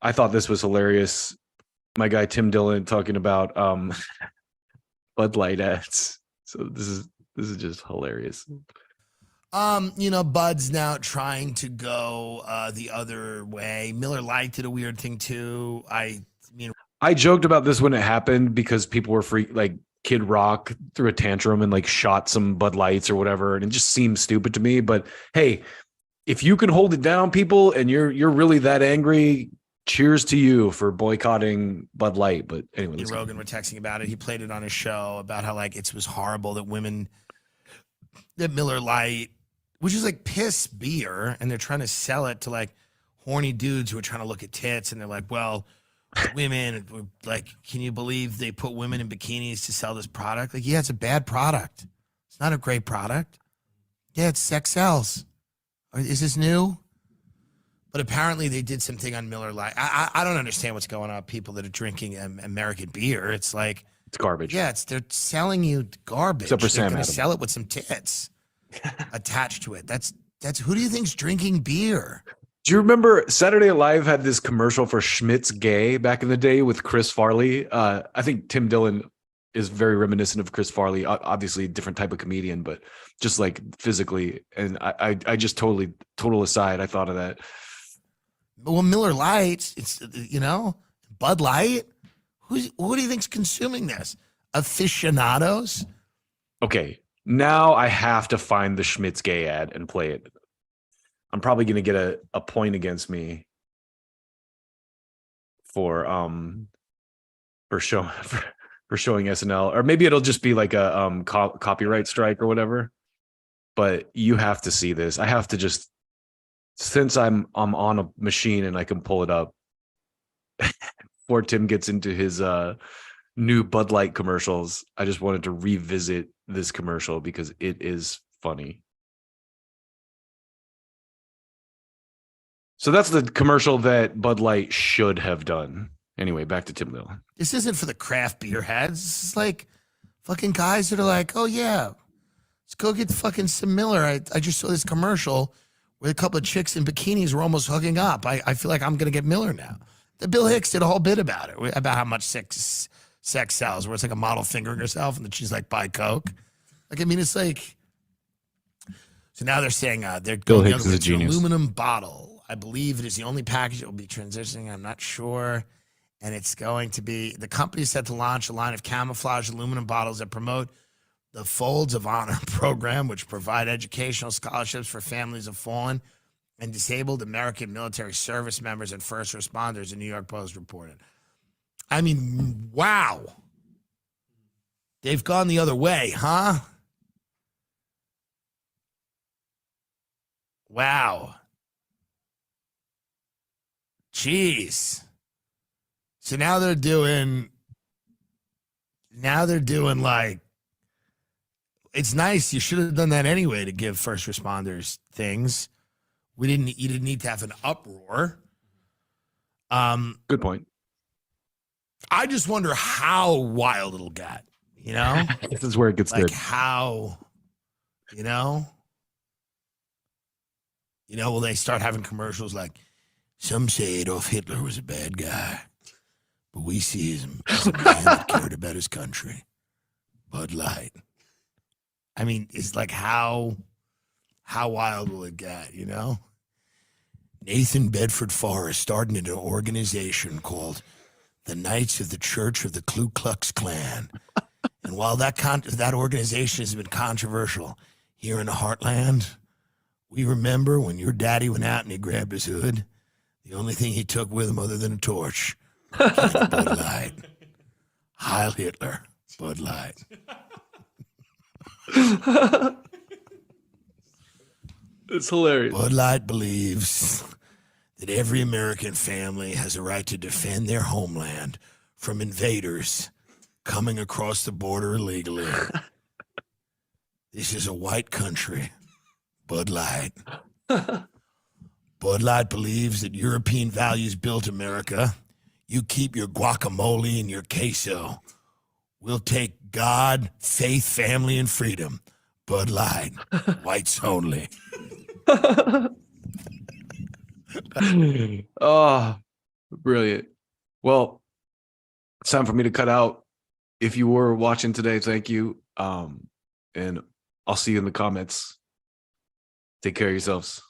I thought this was hilarious. My guy Tim Dillon talking about Bud Light ads. So this is just hilarious. Bud's now trying to go the other way. Miller Lite did a weird thing too. I joked about this when it happened because people were like Kid Rock threw a tantrum and like shot some Bud Lights or whatever, and it just seemed stupid to me. But hey, if you can hold it down, people, and you're really that angry, cheers to you for boycotting Bud Light. But anyway, and Rogan were texting about it. He played it on his show about how like it was horrible that Miller Lite, which is like piss beer, and they're trying to sell it to like horny dudes who are trying to look at tits, and they're like, well, women, like, can you believe they put women in bikinis to sell this product? Like, yeah, it's a bad product. It's not a great product. Yeah, it's sex sells. Is this new? But apparently they did something on Miller Lite. I don't understand what's going on with people that are drinking American beer. It's like, it's garbage. Yeah, they're selling you garbage. Except for they're going to sell it with some tits attached to it. That's who do you think's drinking beer? Do you remember Saturday Night Live had this commercial for Schmidt's Gay back in the day with Chris Farley? I think Tim Dillon is very reminiscent of Chris Farley, obviously a different type of comedian, but just like physically. And I just total aside, I thought of that. Well, Miller Lite, it's, Bud Light. Who do you think's consuming this? Aficionados? Okay, now I have to find the Schmidt's Gay ad and play it. I'm probably going to get a point against me for showing SNL, or maybe it'll just be like a copyright strike or whatever. But you have to see this. I have to just, since I'm on a machine and I can pull it up before Tim gets into his new Bud Light commercials. I just wanted to revisit this commercial because it is funny. So that's the commercial that Bud Light should have done. Anyway, back to Tim Dillon. This isn't for the craft beer heads. This is like fucking guys that are like, oh yeah, let's go get fucking some Miller. I just saw this commercial where a couple of chicks in bikinis were almost hooking up. I feel like I'm going to get Miller now. The Bill Hicks did a whole bit about it, about how much sex sells, where it's like a model fingering herself and then she's like, buy Coke. Like, I mean, it's like, so now they're saying they're Bill going Hicks is a genius. Aluminum bottle. I believe it is the only package that will be transitioning. I'm not sure. And it's going to be, the company is set to launch a line of camouflage aluminum bottles that promote the Folds of Honor program, which provide educational scholarships for families of fallen and disabled American military service members and first responders, the New York Post reported. I mean, wow. They've gone the other way, huh? Wow. Jeez. So now they're doing like, it's nice. You should have done that anyway to give first responders things. You didn't need to have an uproar. Good point. I just wonder how wild it'll get, This is where it gets like good. How, will they start having commercials like, some say Adolf Hitler was a bad guy, but we see him as a man that cared about his country. Bud Light. I mean, it's like how wild will it get, Nathan Bedford Forrest started an organization called the Knights of the Church of the Ku Klux Klan. And while that organization has been controversial here in the heartland, we remember when your daddy went out and he grabbed his hood, the only thing he took with him other than a torch was Bud Light. Heil Hitler, Bud Light. It's hilarious. Bud Light believes that every American family has a right to defend their homeland from invaders coming across the border illegally. This is a white country. Bud Light. Bud Light believes that European values built America. You keep your guacamole and your queso. We'll take God, faith, family, and freedom. Bud Light. Whites only. Oh, Brilliant. Well, it's time for me to cut out. If you were watching today, thank you. And I'll see you in the comments. Take care of yourselves.